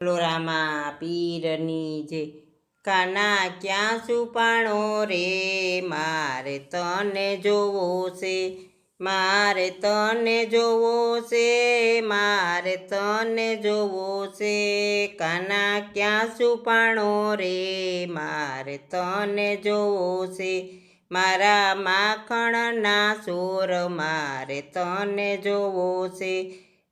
લોરામાં પીરની જે કાના ક્યાં છુપાણો રે મારે તને જોવો છે, મારે તને જોવો છે, મારે તને જોવો છે, કાના ક્યાં છુપાણો રે મારે તને જોવો છે, મારા માખણના ચોર મારે તને જોવો છે,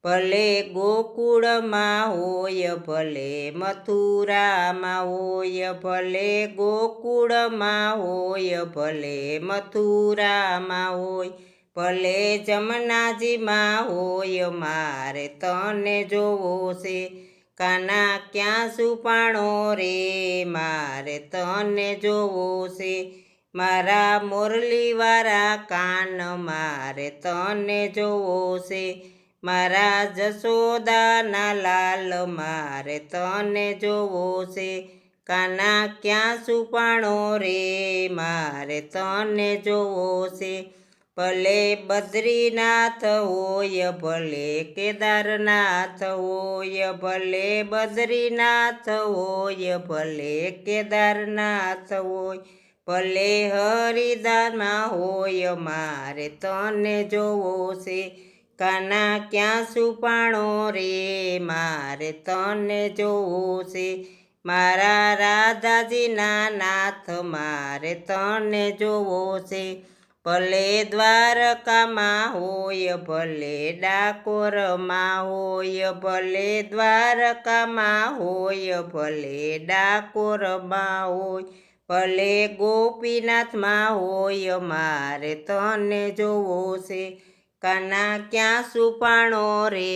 ભલે ગોકુળમાં હોય ભલે મથુરામાં હોય, ભલે ગોકુળમાં હોય ભલે મથુરામાં હોય, ભલે જમનાજીમાં હોય મારે તને જોવો છે, કાના ક્યાં છુપાણો રે મારે તને જોવો છે, મારા મોરલીવાળા કાન મારે તને જોવો છે, મારા જશોદાના લાલ મારે તને જોવો છે, કાના ક્યાં છુપાણો રે મારે તને જોવો છે, ભલે બદ્રીનાથ હોય ભલે કેદારનાથ હોય, ભલે બદ્રીનાથ હોય ભલે કેદારનાથ હોય, ભલે હરિદ્વારમાં હોય મારે તને જોવો છે, કાના ક્યાં છુપાણો રે મારે તને જોવો છે, મારા રાધાજીના નાથ મારે તને જોવો છે, ભલે દ્વારકામાં હોય ભલે ડાકોરમાં હોય, ભલે દ્વારકામાં હોય ભલે ડાકોરમાં હોય, ભલે ગોપીનાથમાં હોય મારે તને જોવો છે, કાના ક્યાં છુપાણો રે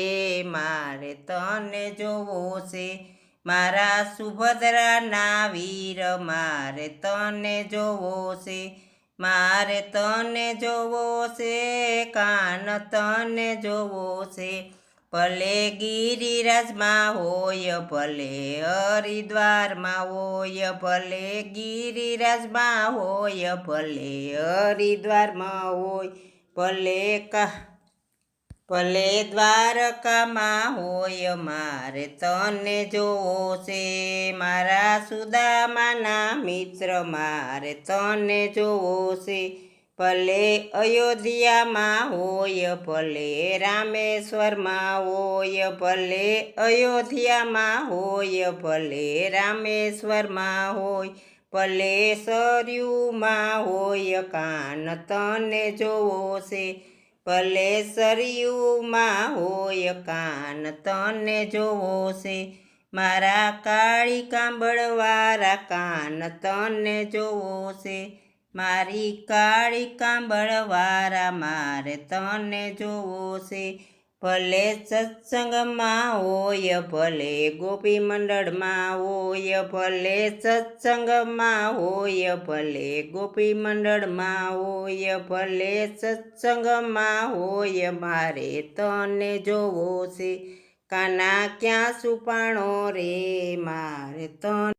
મારે તને જોવો છે, મારા સુભદ્રાના વીર મારે તને જોવો છે, મારે તને જોવો છે, કાન તને જોવો છે, ભલે ગિરિરાજમાં હોય ભલે હરિદ્વારમાં હોય, ભલે ગિરિરાજમાં હોય ભલે હરિદ્વારમાં હોય, ભલે દ્વારકામાં હોય મારે તને જોવો છે, મારા સુદામાના મિત્ર મારે તને જોવો છે, ભલે અયોધ્યામાં હોય ભલે રામેશ્વરમાં હોય, ભલે અયોધ્યામાં હોય ભલે રામેશ્વરમાં હોય, ભલે સરયુમાં હોય કાન તને જોવો છે, ભલે સરયુમાં હોય કાન તને જોવો છે, મારા કાળી કાંબળવાળા કાન તને જોવો છે, મારી કાળી કાંબળવાળા મારે તને જોવો છે, ભલે સત્સંગમાં હોય ભલે ગોપી મંડળમાં હોય, ભલે સત્સંગમાં હોય ભલે ગોપી મંડળમાં હોય, ભલે સત્સંગમાં હોય મારે તને જોવો છે, કાના ક્યાં છુપાણો રે મારે તને